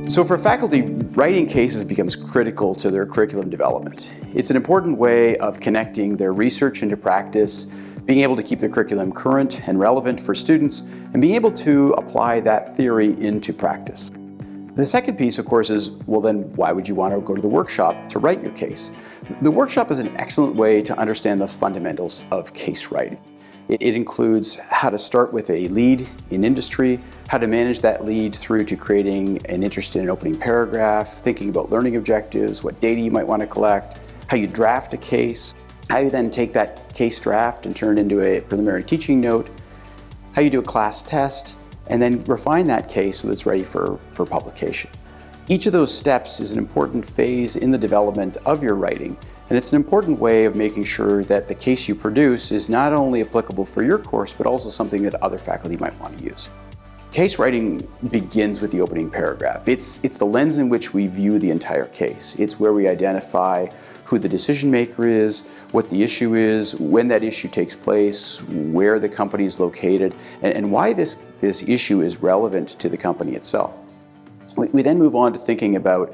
So for faculty, writing cases becomes critical to their curriculum development. It's an important way of connecting their research into practice, being able to keep their curriculum current and relevant for students, and being able to apply that theory into practice. The second piece, of course, is, well then, why would you want to go to the workshop to write your case? The workshop is an excellent way to understand the fundamentals of case writing. It includes how to start with a lead in industry, how to manage that lead through to creating an interest in an opening paragraph, thinking about learning objectives, what data you might want to collect, how you draft a case, how you then take that case draft and turn it into a preliminary teaching note, how you do a class test, and then refine that case so that it's ready for publication. Each of those steps is an important phase in the development of your writing, and it's an important way of making sure that the case you produce is not only applicable for your course, but also something that other faculty might want to use. Case writing begins with the opening paragraph. It's the lens in which we view the entire case. It's where we identify who the decision maker is, what the issue is, when that issue takes place, where the company is located, and why this issue is relevant to the company itself. We then move on to thinking about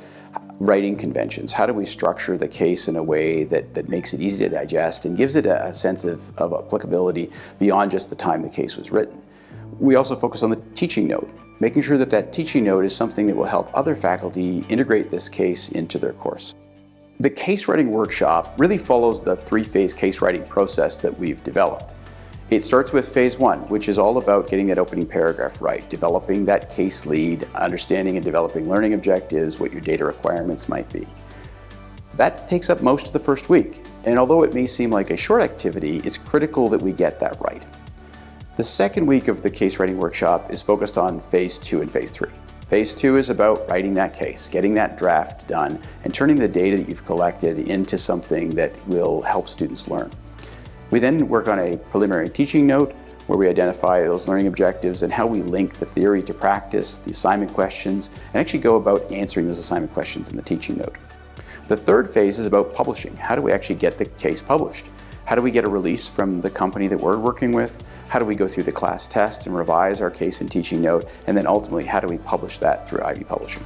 writing conventions. How do we structure the case in a way that makes it easy to digest and gives it a sense of applicability beyond just the time the case was written? We also focus on the teaching note, making sure that that teaching note is something that will help other faculty integrate this case into their course. The case writing workshop really follows the three-phase case writing process that we've developed. It starts with phase one, which is all about getting that opening paragraph right, developing that case lead, understanding and developing learning objectives, what your data requirements might be. That takes up most of the first week, and although it may seem like a short activity, it's critical that we get that right. The second week of the case writing workshop is focused on phase two and phase three. Phase two is about writing that case, getting that draft done, and turning the data that you've collected into something that will help students learn. We then work on a preliminary teaching note where we identify those learning objectives and how we link the theory to practice, the assignment questions, and actually go about answering those assignment questions in the teaching note. The third phase is about publishing. How do we actually get the case published? How do we get a release from the company that we're working with? How do we go through the class test and revise our case and teaching note? And then ultimately, how do we publish that through Ivey Publishing?